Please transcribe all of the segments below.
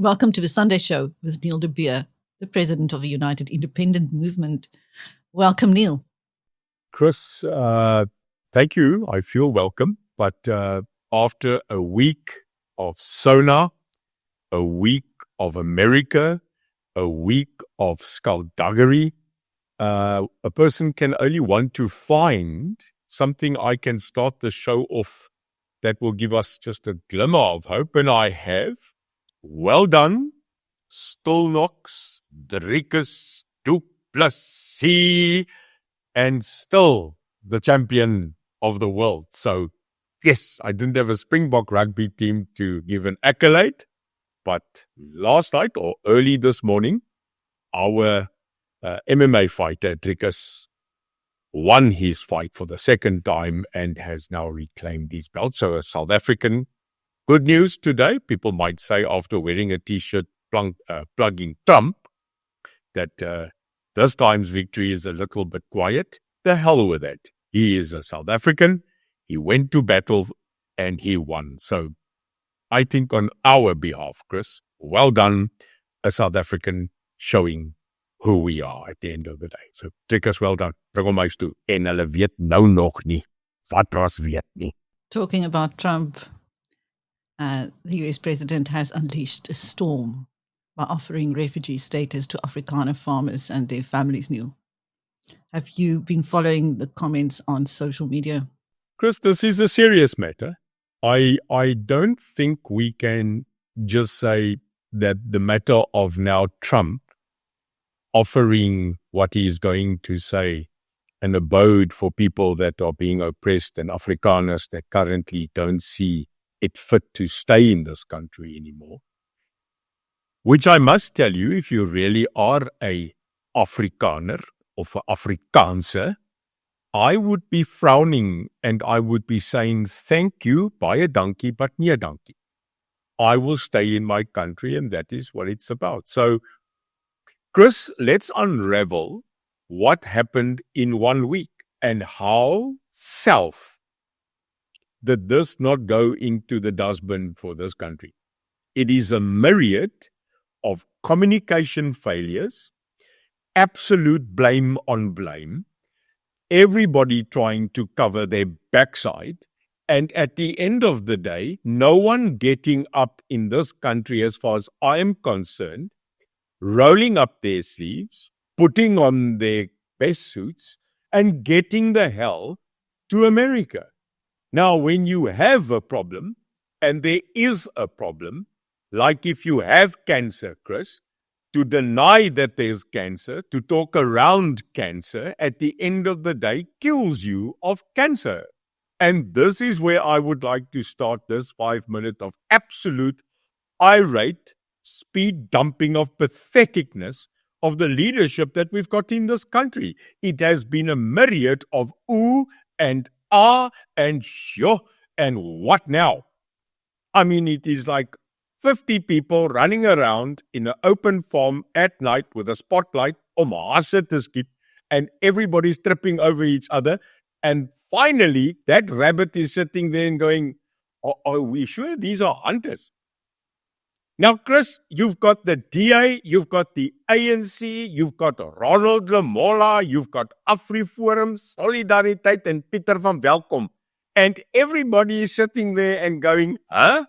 Welcome to the Sunday Show with Neil de Beer, the president of the United Independent Movement. Welcome, Neil. Chris, thank you. I feel welcome. But after a week of Sona, a week of America, a week of skullduggery, a person can only want to find something I can start the show off that will give us just a glimmer of hope. And I have. Well done, Stilnox, Driekus, du Plessis, and still the champion of the world. So, yes, I didn't have a Springbok rugby team to give an accolade, but last night or early this morning, our MMA fighter, Driekus, won his fight for the second time and has now reclaimed his belt. So a South African. Good news today, people might say after wearing a T-shirt plugging Trump, that this time's victory is a little bit quiet. The hell with it. He is a South African. He went to battle and he won. So I think on our behalf, Chris, well done, a South African showing who we are at the end of the day. So take us well done. Bring hom huis toe. En hulle weet nou nog nie. Wat ons weet nie. Talking about Trump, the US president has unleashed a storm by offering refugee status to Afrikaner farmers and their families, Neil. Have you been following the comments on social media? Chris, this is a serious matter. I don't think we can just say that the matter of now Trump offering what he is going to say, an abode for people that are being oppressed and Afrikaners that currently don't see it fit to stay in this country anymore. Which I must tell you, if you really are a Afrikaner of 'n Afrikaanse, I would be frowning and I would be saying, thank you, baie dankie, but nee dankie. I will stay in my country and that is what it's about. So, Chris, let's unravel what happened in 1 week and how did this not go into the dustbin for this country. It is a myriad of communication failures, absolute blame on blame, everybody trying to cover their backside, and at the end of the day, no one getting up in this country, as far as I am concerned, rolling up their sleeves, putting on their best suits, and getting the hell to America. Now, when you have a problem, and there is a problem, like if you have cancer, Chris, to deny that there's cancer, to talk around cancer, at the end of the day, kills you of cancer. And this is where I would like to start this 5 minutes of absolute irate speed dumping of patheticness of the leadership that we've got in this country. It has been a myriad of ooh and ah and sure and what now? I mean, it is like 50 people running around in an open farm at night with a spotlight om hasse te skiet and everybody's tripping over each other. And finally, that rabbit is sitting there and going, are we sure these are hunters? Now, Chris, you've got the DA, you've got the ANC, you've got Ronald Lamola, you've got AfriForum, Solidariteit, and Pieter van Welkom. And everybody is sitting there and going, huh?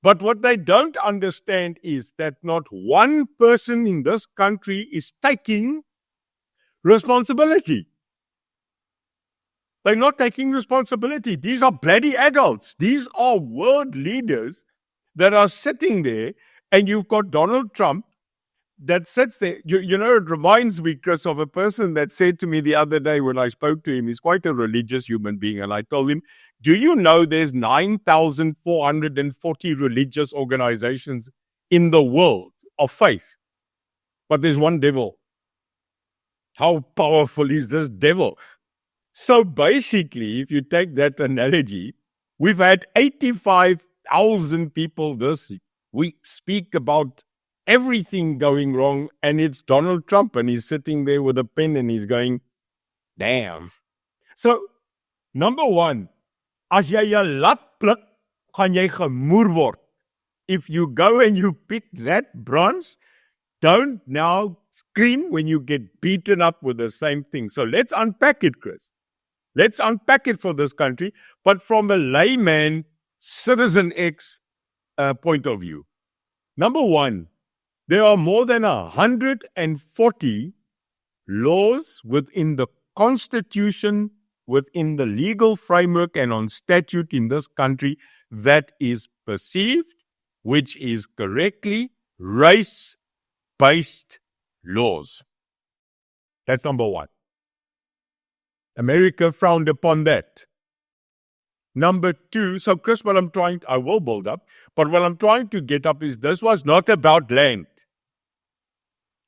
But what they don't understand is that not one person in this country is taking responsibility. They're not taking responsibility. These are bloody adults. These are world leaders that are sitting there, and you've got Donald Trump that sits there. You know, it reminds me, Chris, of a person that said to me the other day when I spoke to him, he's quite a religious human being, and I told him, do you know there's 9,440 religious organizations in the world of faith, but there's one devil? How powerful is this devil? So basically, if you take that analogy, we've had 85,000 people this week speak about everything going wrong, and it's Donald Trump, and he's sitting there with a pen and he's going, damn. So, number one, as jy 'n lat pluk, gaan jy gemoer word. if you go and you pick that branch, don't now scream when you get beaten up with the same thing. So let's unpack it, Chris. Let's unpack it for this country, but from a layman, Citizen X point of view. Number one, there are more than 140 laws within the Constitution, within the legal framework and on statute in this country that is perceived, which is correctly, race-based laws. That's number one. America frowned upon that. Number two, so Chris, I will build up, but what I'm trying to get up is this was not about land.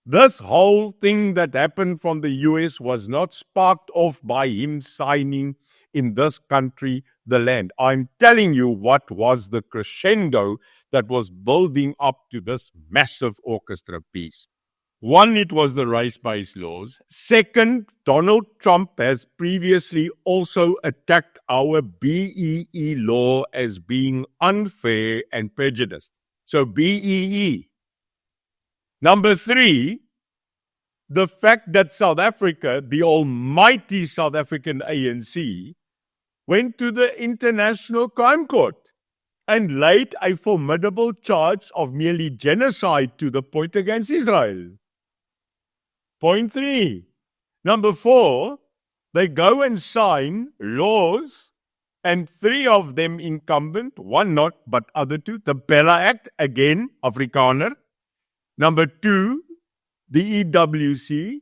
This whole thing that happened from the US was not sparked off by him signing in this country the land. I'm telling you what was the crescendo that was building up to this massive orchestra piece. One, it was the race-based laws. Second, Donald Trump has previously also attacked our BEE law as being unfair and prejudiced. So BEE. Number three, the fact that South Africa, the almighty South African ANC, went to the International Crime Court and laid a formidable charge of merely genocide to the point against Israel. Point three. Number four, they go and sign laws, and three of them incumbent, one not, but other two. The BELA Act, again, Afrikaner. Number two, the EWC,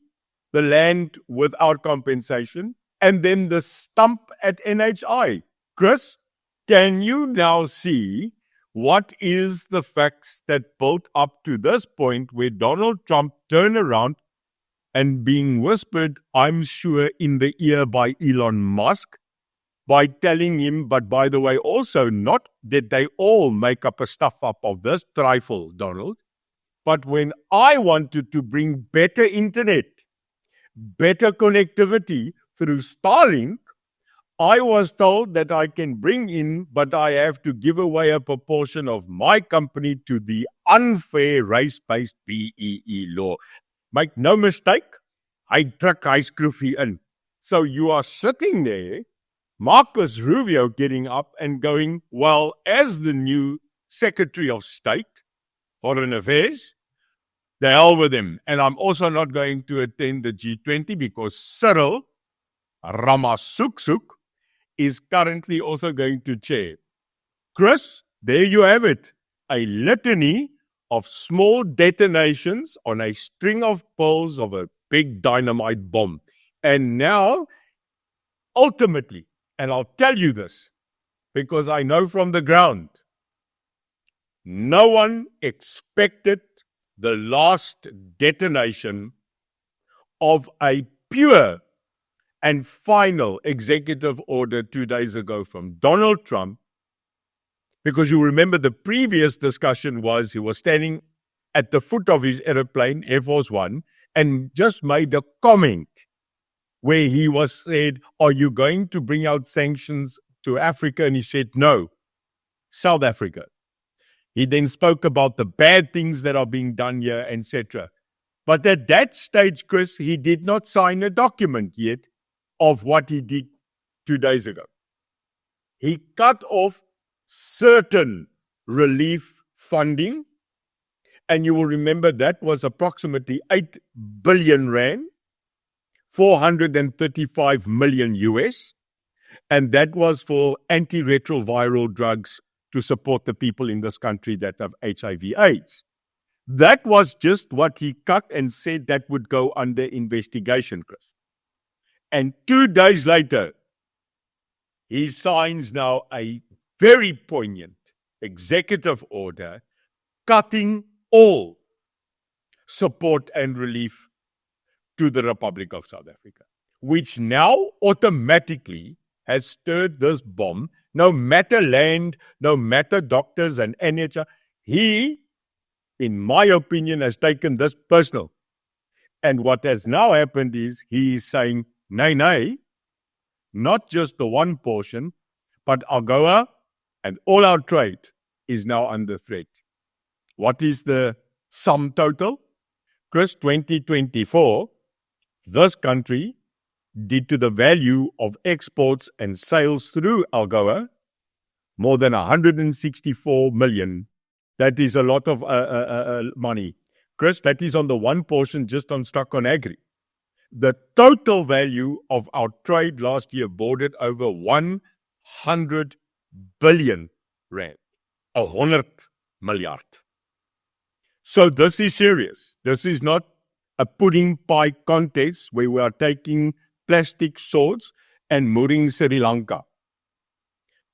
the land without compensation. And then the stump at NHI. Chris, can you now see what is the facts that built up to this point where Donald Trump turned around and being whispered, I'm sure, in the ear by Elon Musk, by telling him, but by the way, also not that they all make up a stuff up of this trifle, Donald, but when I wanted to bring better internet, better connectivity through Starlink, I was told that I can bring in, but I have to give away a proportion of my company to the unfair race-based BEE law. Make no mistake, I druk hy skroefie in. So you are sitting there, Marcus Rubio getting up and going, well, as the new Secretary of State, Foreign Affairs, the hell with him. And I'm also not going to attend the G20 because Cyril Ramaphosa is currently also going to chair. Chris, there you have it. A litany of small detonations on a string of pearls of a big dynamite bomb. And now, ultimately, and I'll tell you this, because I know from the ground, no one expected the last detonation of a pure and final executive order 2 days ago from Donald Trump. Because you remember the previous discussion was he was standing at the foot of his airplane, Air Force One, and just made a comment where he was said, are you going to bring out sanctions to Africa? And he said, no, South Africa. He then spoke about the bad things that are being done here, etc. But at that stage, Chris, he did not sign a document yet of what he did 2 days ago. He cut off certain relief funding, and you will remember that was approximately 8 billion rand, 435 million US, and that was for antiretroviral drugs to support the people in this country that have HIV/AIDS. That was just what he cut and said that would go under investigation, Chris. And 2 days later, he signs now a very poignant executive order cutting all support and relief to the Republic of South Africa, which now automatically has stirred this bomb, no matter land, no matter doctors and NHS. He, in my opinion, has taken this personal. And what has now happened is he is saying, nay, not just the one portion, but AGOA and all our trade is now under threat. what is the sum total? Chris, 2024, this country did to the value of exports and sales through AGOA more than 164 million. That is a lot of money. Chris, that is on the one portion just on stock on agri. The total value of our trade last year bordered over 100 billion rand. 100 miljard. So this is serious. This is not a pudding pie contest where we are taking plastic swords and mooring Sri Lanka.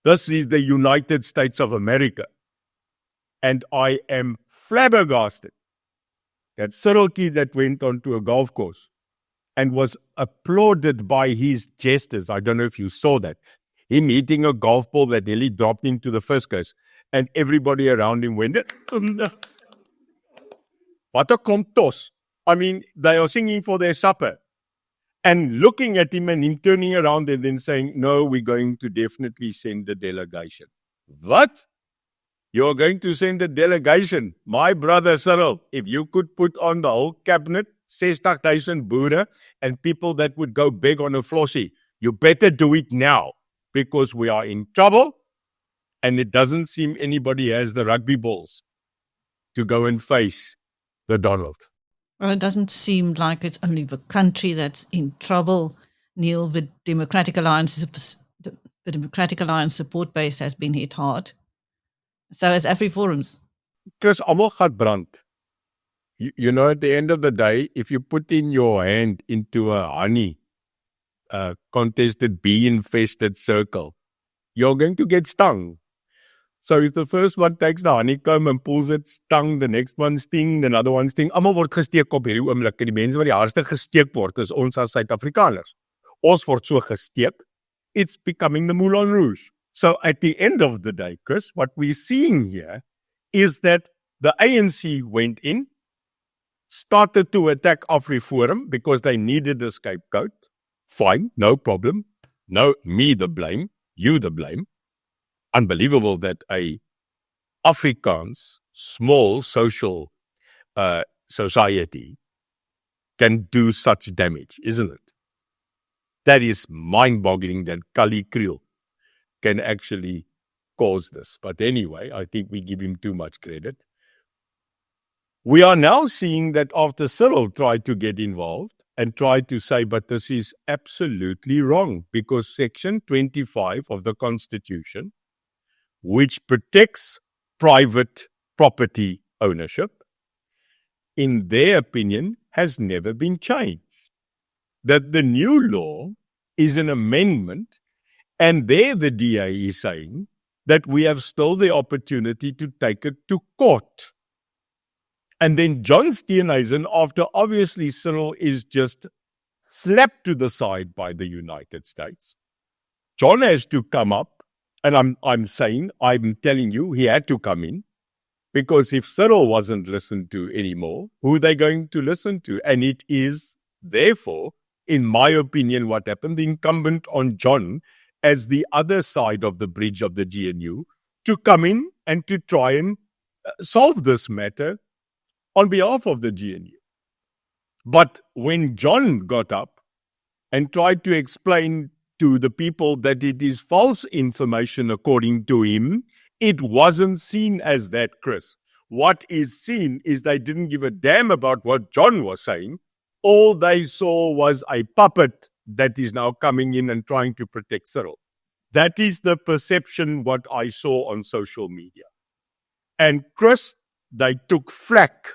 This is the United States of America. And I am flabbergasted that Cyril that went onto a golf course and was applauded by his jesters. I don't know if you saw that. Him hitting a golf ball that nearly dropped into the fiscus, and everybody around him went, what a klomp tos. I mean, they are singing for their supper and looking at him and him turning around and then saying, no, we're going to definitely send a delegation. What? You're going to send a delegation? My brother Cyril, if you could put on the whole cabinet, 60,000 boere and people that would go beg on a flossie, you better do it now because we are in trouble and it doesn't seem anybody has the rugby balls to go and face the Donald. Well, it doesn't seem like it's only the country that's in trouble. Neil, the Democratic Alliance support base has been hit hard. So has AfriForum's. Chris, almal gaan brand. You know, at the end of the day, if you put in your hand into a honey contested bee-infested circle, you're going to get stung. So if the first one takes the honeycomb and pulls it, stung, the next one sting, the other one sting. Almal word gesteek op hierdie oomblik. Die mense wat die hardste gesteek word is ons as Suid-Afrikaners. Ons word so gesteek. It's becoming the Moulin Rouge. So at the end of the day, Chris, what we're seeing here is that the ANC went in, started to attack AfriForum because they needed a scapegoat. Fine, no problem. No, me the blame, you the blame. Unbelievable that a Afrikaans small social society can do such damage, isn't it? That is mind-boggling that Kali Kriel can actually cause this. But anyway, I think we give him too much credit. We are now seeing that after Cyril tried to get involved and tried to say, but this is absolutely wrong because Section 25 of the Constitution, which protects private property ownership, in their opinion, has never been changed. That the new law is an amendment, and there the DA is saying that we have still the opportunity to take it to court. And then John Steenhuisen, after obviously Cyril is just slapped to the side by the United States, John has to come up, and I'm telling you, he had to come in, because if Cyril wasn't listened to anymore, who are they going to listen to? And it is, therefore, in my opinion, what happened, incumbent on John as the other side of the bridge of the GNU to come in and to try and solve this matter on behalf of the GNU. But when John got up and tried to explain to the people that it is false information according to him, it wasn't seen as that, Chris. What is seen is they didn't give a damn about what John was saying. All they saw was a puppet that is now coming in and trying to protect Cyril. That is the perception what I saw on social media. And Chris, they took flack.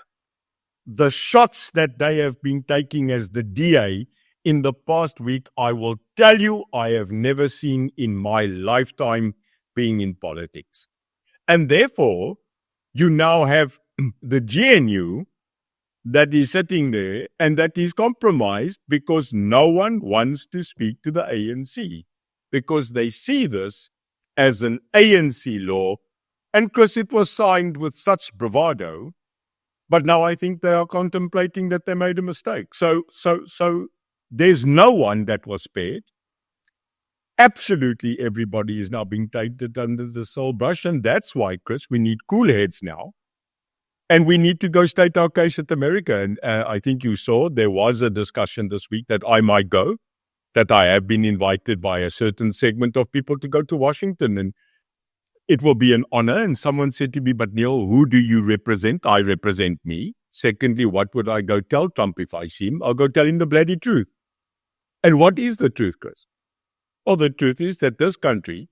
The shots that they have been taking as the DA in the past week, I will tell you, I have never seen in my lifetime being in politics. And therefore, you now have the GNU that is sitting there and that is compromised because no one wants to speak to the ANC because they see this as an ANC law. And Chris, it was signed with such bravado, but now I think they are contemplating that they made a mistake. So there's no one that was spared. Absolutely everybody is now being tainted under the sole brush, and that's why, Chris, we need cool heads now. And we need to go state our case at America. And I think you saw there was a discussion this week that I might go, that I have been invited by a certain segment of people to go to Washington. And it will be an honor. And someone said to me, but Neil, who do you represent? I represent me. Secondly, what would I go tell Trump if I see him? I'll go tell him the bloody truth. And what is the truth, Chris? Well, the truth is that this country,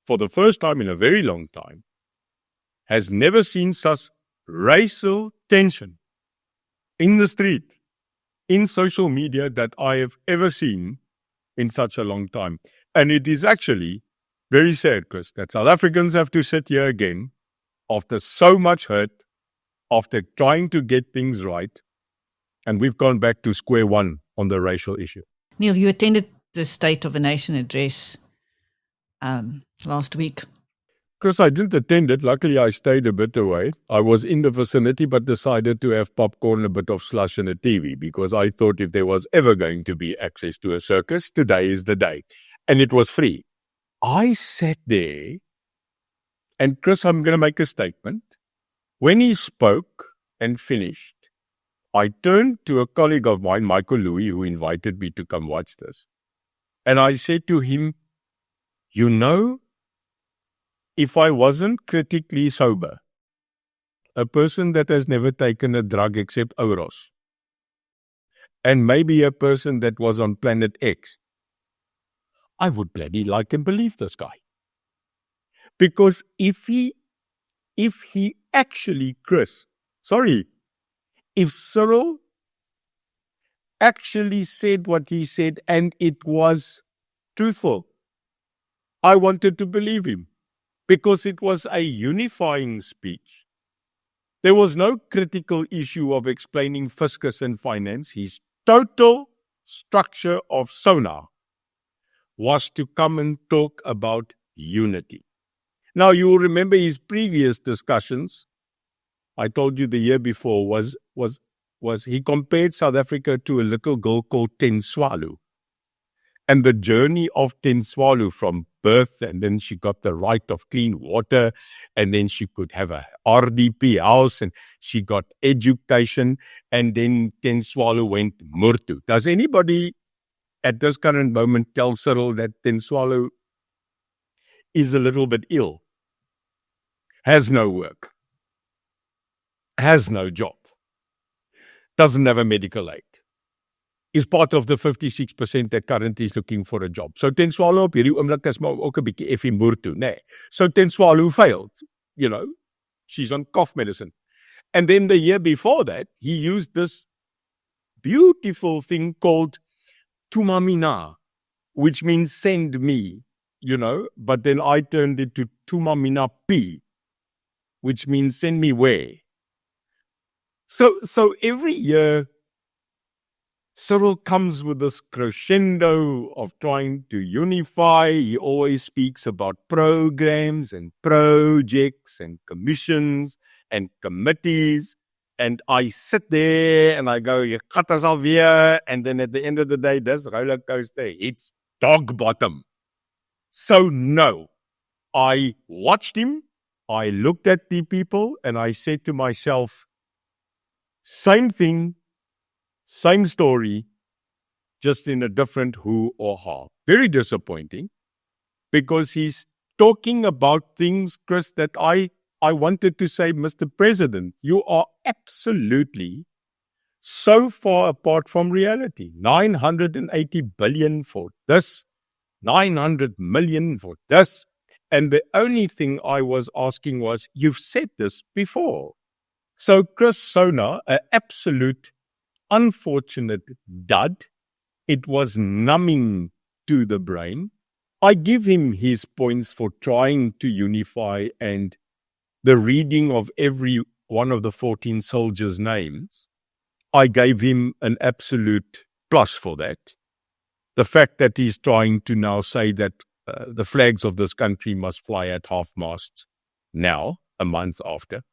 for the first time in a very long time, has never seen such racial tension in the street, in social media that I have ever seen in such a long time. And it is actually very sad, Chris, that South Africans have to sit here again after so much hurt, after trying to get things right, and we've gone back to square one on the racial issue. Neil, you attended the State of the Nation address last week. Chris, I didn't attend it. Luckily, I stayed a bit away. I was in the vicinity, but decided to have popcorn, a bit of slush and a TV, because I thought if there was ever going to be access to a circus, today is the day. And it was free. I sat there, and Chris, I'm going to make a statement. When he spoke and finished, I turned to a colleague of mine, Michael Louis, who invited me to come watch this. And I said to him, you know, if I wasn't critically sober, a person that has never taken a drug except Oros, and maybe a person that was on planet X, I would bloody like and believe this guy. Because if he actually, Chris, if Cyril actually said what he said and it was truthful, I wanted to believe him. Because it was a unifying speech. There was no critical issue of explaining fiscus and finance. His total structure of Sona was to come and talk about unity. Now, you will remember his previous discussions. I told you the year before was he compared South Africa to a little girl called Tenswalu. And the journey of Tenswalu from birth, and then she got the right of clean water, and then she could have a RDP house, and she got education, and then Tenswalu went Murtu. Does anybody at this current moment tell Cyril that Tenswalu is a little bit ill, has no work, has no job, doesn't have a medical aid, is part of the 56% that currently is looking for a job. So Tenswalu op hierdie oomblik is maar ook 'n bietjie effie moer toe, nê. So Tenswalu failed, you know. She's on cough medicine. And then the year before that, he used this beautiful thing called Tumamina, which means send me, you know. But then I turned it to Tumamina P, which means send me where. So every year, Cyril comes with this crescendo of trying to unify. He always speaks about programs and projects and commissions and committees. And I sit there and I go, "Jy gat ons alweer." And then at the end of the day, this roller coaster hits dog bottom. So no, I watched him. I looked at the people and I said to myself, same thing, same story, just in a different who or how. Very disappointing, because he's talking about things, Chris, that I wanted to say, Mr. President, you are absolutely so far apart from reality. 980 billion for this, 900 million for this. And the only thing I was asking was, you've said this before. So Chris, Sona, an absolute unfortunate dud. It was numbing to the brain. I give him his points for trying to unify, and the reading of every one of the 14 soldiers' names, I gave him an absolute plus for that. The fact that he's trying to now say that the flags of this country must fly at half-mast now, a month after,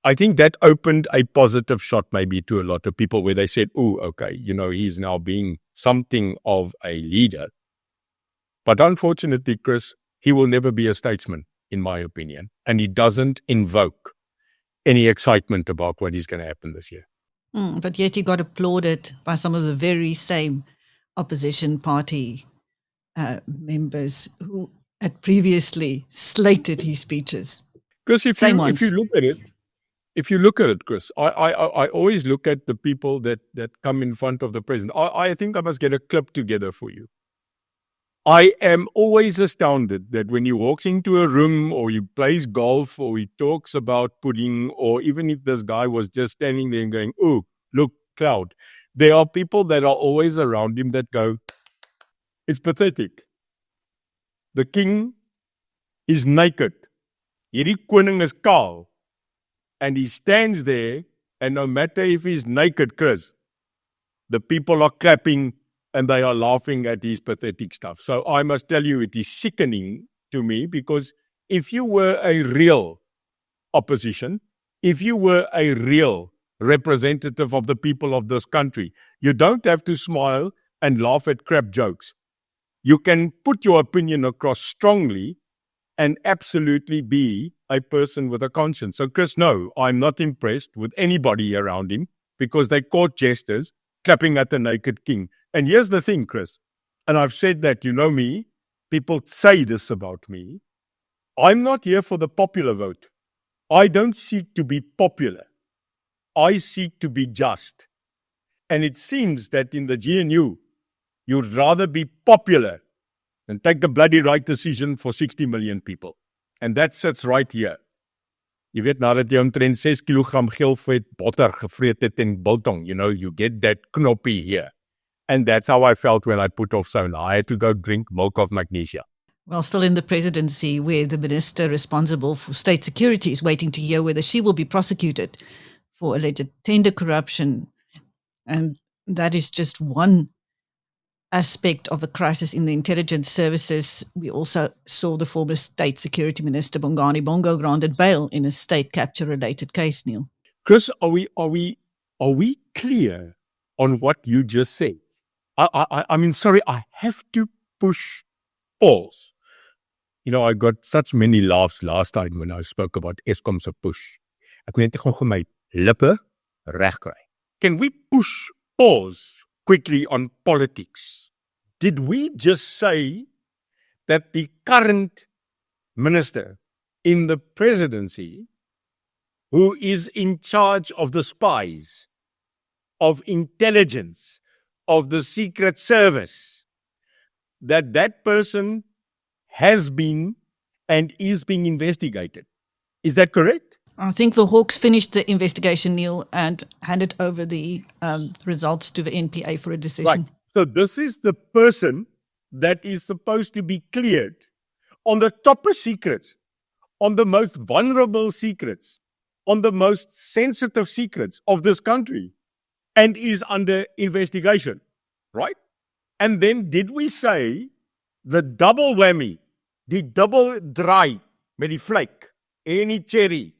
I think that opened a positive shot maybe to a lot of people where they said, oh, okay, you know, he's now being something of a leader. But unfortunately, Chris, he will never be a statesman, in my opinion. And he doesn't invoke any excitement about what is going to happen this year. But yet he got applauded by some of the very same opposition party members who had previously slated his speeches. Because if you look at it, Chris, I always look at the people that come in front of the president. I think I must get a clip together for you. I am always astounded that when he walks into a room or he plays golf or he talks about pudding, or even if this guy was just standing there and going, "Oh, look, cloud," there are people that are always around him that go, "It's pathetic. The king is naked. Hierdie koning is kaal." And he stands there, and no matter if he's naked, Chris, the people are clapping and they are laughing at his pathetic stuff. So I must tell you, it is sickening to me, because if you were a real opposition, if you were a real representative of the people of this country, you don't have to smile and laugh at crap jokes. You can put your opinion across strongly and absolutely be a person with a conscience. So, Chris, no, I'm not impressed with anybody around him, because they court jesters clapping at the naked king. And here's the thing, Chris, and I've said that, you know me, people say this about me. I'm not here for the popular vote. I don't seek to be popular. I seek to be just. And it seems that in the GNU, you'd rather be popular than take the bloody right decision for 60 million people. And that sits right here. Jy weet, nadat jy omtrent 6 kilogram geelvet botter gevreet het en biltong, you get that knoppy here. And that's how I felt when I put off Sona. I had to go drink milk of magnesia. Well, still in the presidency, where the minister responsible for state security is waiting to hear whether she will be prosecuted for alleged tender corruption. And that is just one aspect of the crisis in the intelligence services. We also saw the former state security minister Bongani Bongo granted bail in a state capture related case, Neil. Chris, are we clear on what you just said? I mean, sorry, I have to push pause. I got such many laughs last time when I spoke about Eskom's push. Ek weet net gaan my lippe reg kry. Can we push pause quickly on politics? Did we just say that the current minister in the presidency, who is in charge of the spies, of intelligence, of the Secret Service, that person has been and is being investigated? Is that correct? I think the Hawks finished the investigation, Neil, and handed over the results to the NPA for a decision. Right. So this is the person that is supposed to be cleared on the topper secrets, on the most vulnerable secrets, on the most sensitive secrets of this country, and is under investigation, right? And then did we say the double whammy, the double dry met die flake en die cherry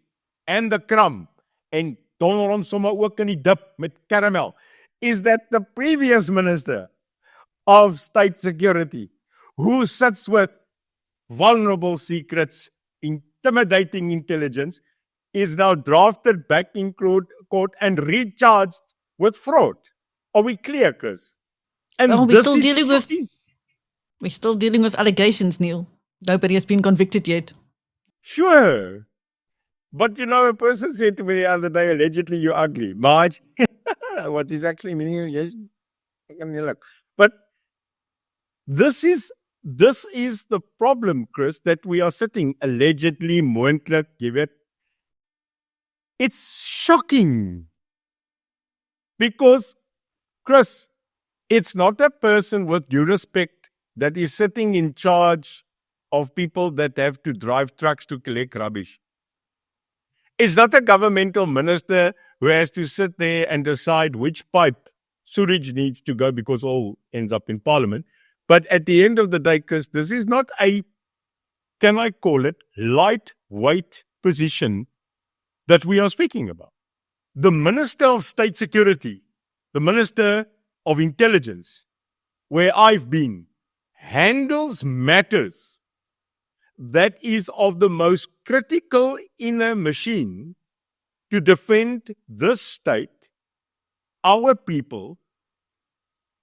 and the crumb en donderhom sommer ook in die dip met caramel, is that the previous minister of state security, who sits with vulnerable secrets, intimidating intelligence, is now drafted back in court and recharged with fraud. Are we clear, Chris? And well, we're still dealing with allegations, Neil. Nobody has been convicted yet. Sure. But a person said to me the other day, allegedly you're ugly. Marge, what is actually meaning? Yes. But this is the problem, Chris, that we are sitting allegedly, moontlik, jy weet. It's shocking. Because, Chris, it's not a person with due respect that is sitting in charge of people that have to drive trucks to collect rubbish. It's not a governmental minister who has to sit there and decide which pipe sewage needs to go, because all ends up in parliament. But at the end of the day, Chris, this is not a, can I call it, lightweight position that we are speaking about. The Minister of State Security, the Minister of Intelligence, where I've been, handles matters that is of the most critical in a machine to defend this state, our people,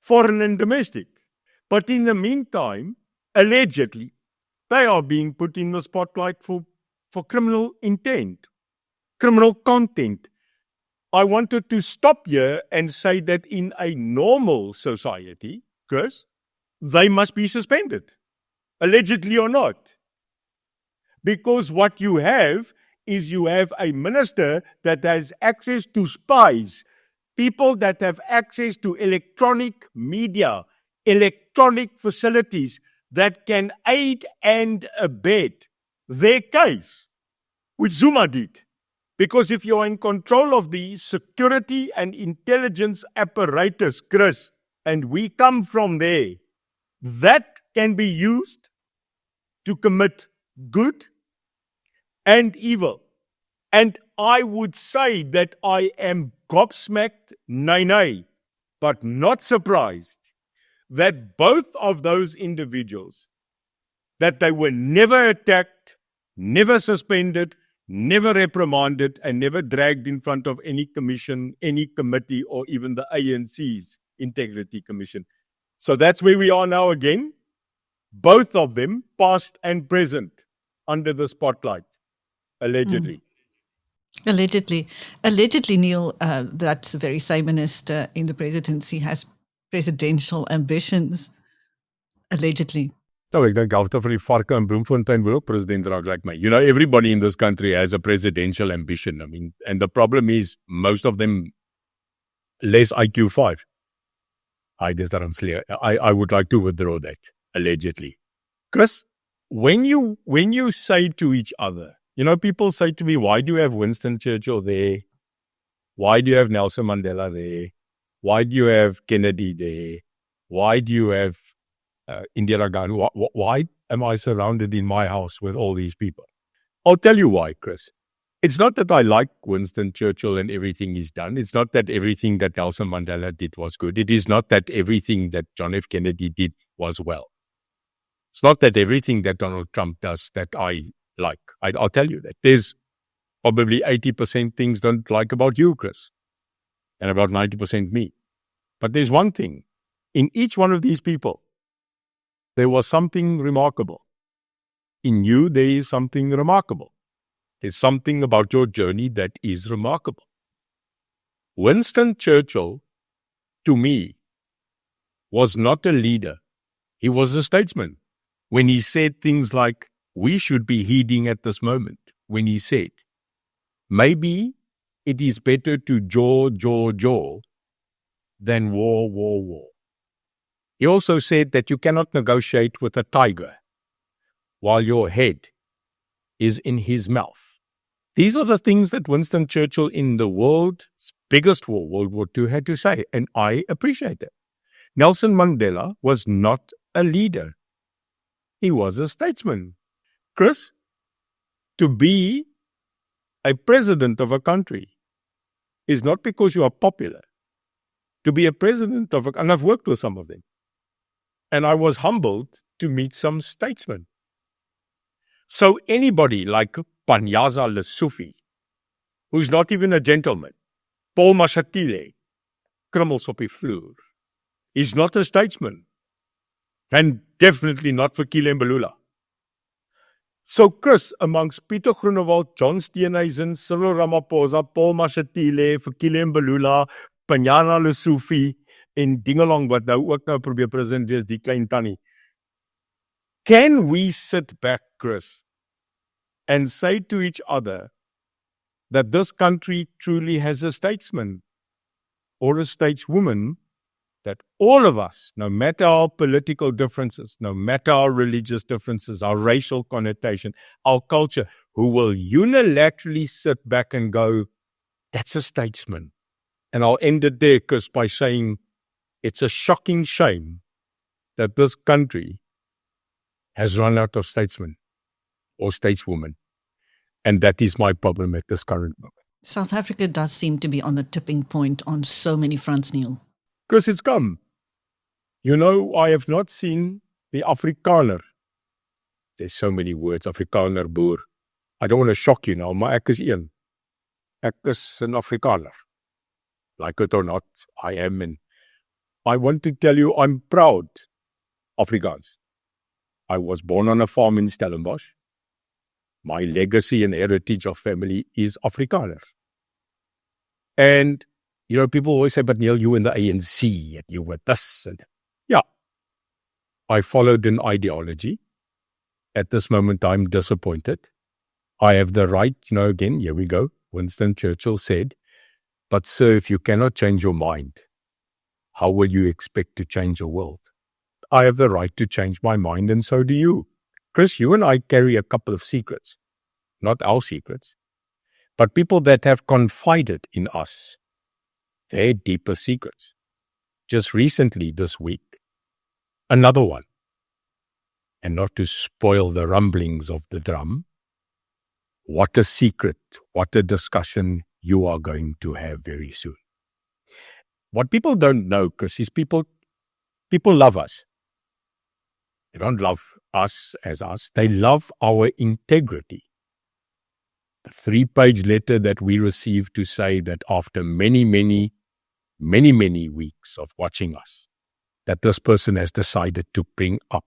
foreign and domestic. But in the meantime, allegedly, they are being put in the spotlight for criminal intent, criminal content. I wanted to stop here and say that in a normal society, Chris, they must be suspended, allegedly or not. Because what you have is you have a minister that has access to spies, people that have access to electronic media, electronic facilities that can aid and abet their case, which Zuma did. Because if you're in control of the security and intelligence apparatus, Chris, and we come from there, that can be used to commit good and evil. And I would say that I am gobsmacked, nay, but not surprised that both of those individuals, that they were never attacked, never suspended, never reprimanded, and never dragged in front of any commission, any committee, or even the ANC's Integrity Commission. So that's where we are now again. Both of them, past and present, under the spotlight, allegedly. Allegedly, Neil, that very same minister in the presidency has presidential ambitions. Allegedly. Nou, ek dink halfte van die varke in Bloemfontein wil ook president raak like my. You know, everybody in this country has a presidential ambition. I mean, and the problem is most of them less IQ 5. I would like to withdraw that, allegedly. Chris, when you say to each other, you know, people say to me, why do you have Winston Churchill there? Why do you have Nelson Mandela there? Why do you have Kennedy there? Why do you have Indira Gandhi? Why am I surrounded in my house with all these people? I'll tell you why, Chris. It's not that I like Winston Churchill and everything he's done. It's not that everything that Nelson Mandela did was good. It is not that everything that John F. Kennedy did was well. It's not that everything that Donald Trump does that I like. I'll tell you that. There's probably 80% things don't like about you, Chris, and about 90% me. But there's one thing. In each one of these people, there was something remarkable. In you, there is something remarkable. There's something about your journey that is remarkable. Winston Churchill, to me, was not a leader. He was a statesman. When he said things like, we should be heeding at this moment. When he said, maybe it is better to jaw than war. He also said that you cannot negotiate with a tiger while your head is in his mouth. These are the things that Winston Churchill in the world's biggest war, World War II, had to say, and I appreciate that. Nelson Mandela was not a leader. He was a statesman. Chris, to be a president of a country is not because you are popular. To be a president of and I've worked with some of them, and I was humbled to meet some statesmen. So anybody like Panyaza Lesufi, who's not even a gentleman, Paul Mashatile, krummels op die vloer, is not a statesman, and definitely not for Fikile Mbalula. So Chris, amongst Pieter Groenewald, John Steenhuisen, Cyril Ramaphosa, Paul Mashatile, Fikile Mbalula, Panyaza Lesufi, en dingelong wat nou ook nou probeer president wees, die klein tannie. Can we sit back, Chris, and say to each other that this country truly has a statesman or a stateswoman, that all of us, no matter our political differences, no matter our religious differences, our racial connotation, our culture, who will unilaterally sit back and go, that's a statesman. And I'll end it there, Chris, by saying it's a shocking shame that this country has run out of statesmen or stateswomen. And that is my problem at this current moment. South Africa does seem to be on the tipping point on so many fronts, Neil. Chris, it's come. You know, I have not seen the Afrikaner. There's so many words, Afrikaner, boer. I don't want to shock you now, maar ek is een. Ek is 'n Afrikaner. Like it or not, I am. And I want to tell you, I'm proud Afrikaans. I was born on a farm in Stellenbosch. My legacy and heritage of family is Afrikaner. And, people always say, but Neil, you in the ANC, and you were this. And yeah, I followed an ideology. At this moment, I'm disappointed. I have the right, again, here we go. Winston Churchill said, but sir, if you cannot change your mind, how will you expect to change the world? I have the right to change my mind, and so do you. Chris, you and I carry a couple of secrets. Not our secrets, but people that have confided in us their deeper secrets. Just recently this week, another one. And not to spoil the rumblings of the drum, what a secret, what a discussion you are going to have very soon. What people don't know, Chris, is people love us. They don't love us as us. They love our integrity. The 3-page letter that we received to say that after many, many, many, many weeks of watching us, that this person has decided to bring up,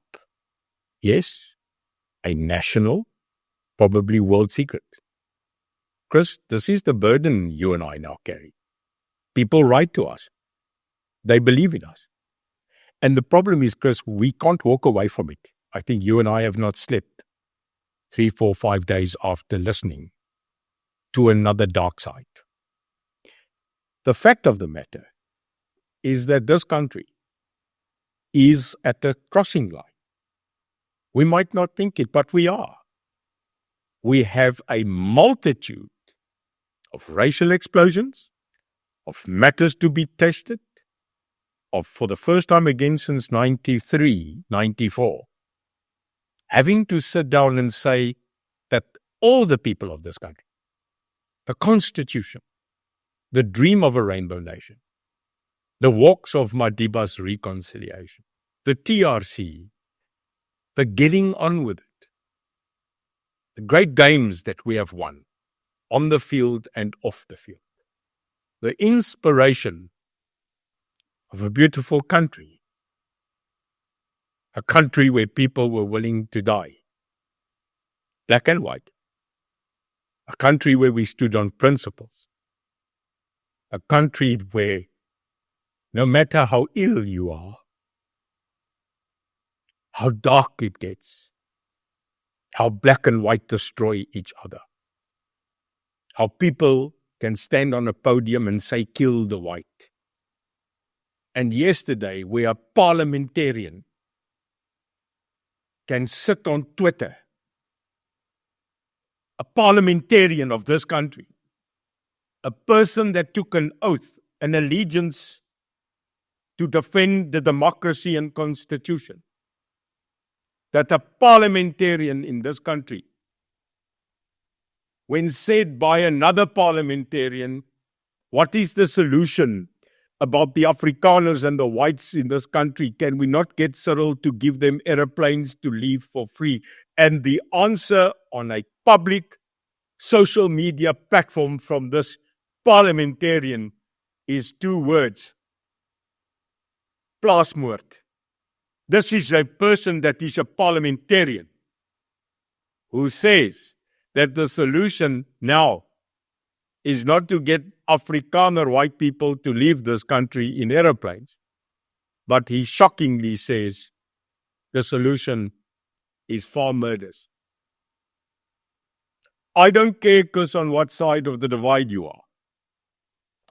yes, a national, probably world secret. Chris, this is the burden you and I now carry. People write to us. They believe in us. And the problem is, Chris, we can't walk away from it. I think you and I have not slept 3, 4, 5 days after listening to another dark side. The fact of the matter is that this country is at a crossing line. We might not think it, but we are. We have a multitude of racial explosions, of matters to be tested, of, for the first time again since 93, 94, having to sit down and say that all the people of this country, the Constitution, the dream of a rainbow nation, the walks of Madiba's reconciliation, the TRC, the getting on with it, the great games that we have won on the field and off the field, the inspiration of a beautiful country, a country where people were willing to die, black and white, a country where we stood on principles, a country where no matter how ill you are, how dark it gets, how black and white destroy each other, how people can stand on a podium and say, kill the white. And yesterday, where a parliamentarian can sit on Twitter, a parliamentarian of this country, a person that took an oath, an allegiance to defend the democracy and constitution, that a parliamentarian in this country, when said by another parliamentarian, what is the solution about the Afrikaners and the whites in this country? Can we not get Cyril to give them aeroplanes to leave for free? And the answer on a public social media platform from this parliamentarian is 2 words: plaasmoord. This is a person that is a parliamentarian who says that the solution now is not to get Afrikaner white people to leave this country in aeroplanes, but he shockingly says the solution is farm murders. I don't care, Chris, on what side of the divide you are.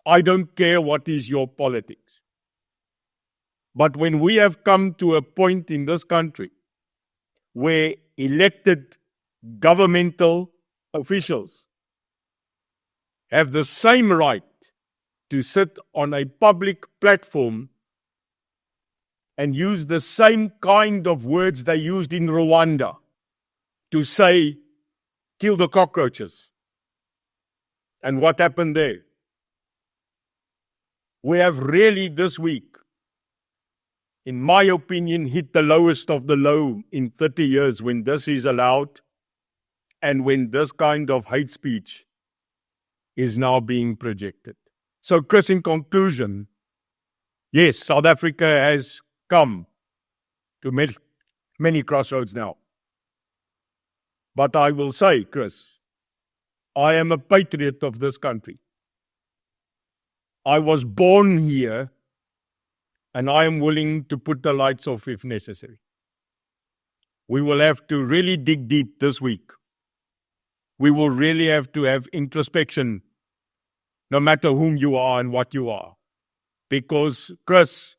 I don't care what is your politics. But when we have come to a point in this country where elected governmental officials have the same right to sit on a public platform and use the same kind of words they used in Rwanda to say, kill the cockroaches. And what happened there? We have really this week, in my opinion, hit the lowest of the low in 30 years when this is allowed and when this kind of hate speech is now being projected. So, Chris, in conclusion, yes, South Africa has come to many crossroads now. But I will say, Chris, I am a patriot of this country. I was born here, and I am willing to put the lights off if necessary. We will have to really dig deep this week. We will really have to have introspection, no matter whom you are and what you are. Because, Chris,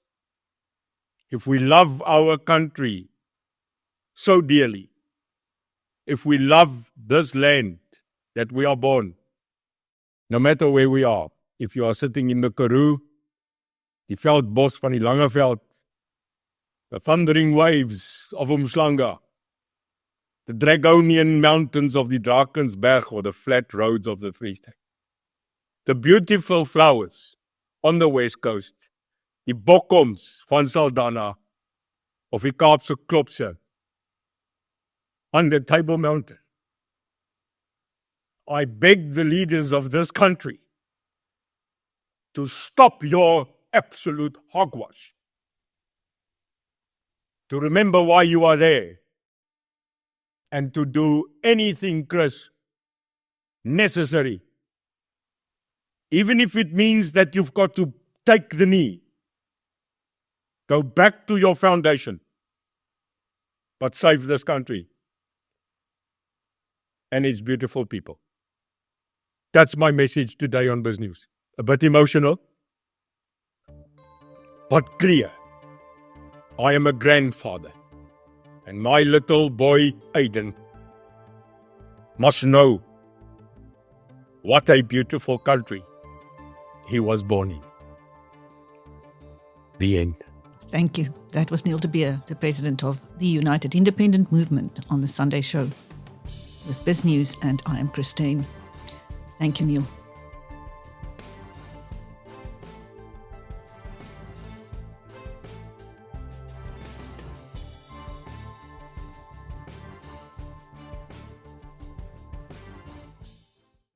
if we love our country so dearly, if we love this land that we are born, no matter where we are, if you are sitting in the Karoo, die veldbos van die Langeveld, the thundering waves of Umhlanga, the Dragonian mountains of the Drakensberg or the flat roads of the Free State, the beautiful flowers on the west coast, die bokkoms van Saldanha of die Kaapse Klopse on the Table Mountain. I beg the leaders of this country to stop your absolute hogwash, to remember why you are there, and to do anything, Chris, necessary. Even if it means that you've got to take the knee, go back to your foundation, but save this country and its beautiful people. That's my message today on BizNews. A bit emotional, but clear. I am a grandfather, and my little boy, Aiden, must know what a beautiful country he was born in. The end. Thank you. That was Neil de Beer, the president of the United Independent Movement, on the Sunday show with BizNews, and I am Christine. Thank you, Neil.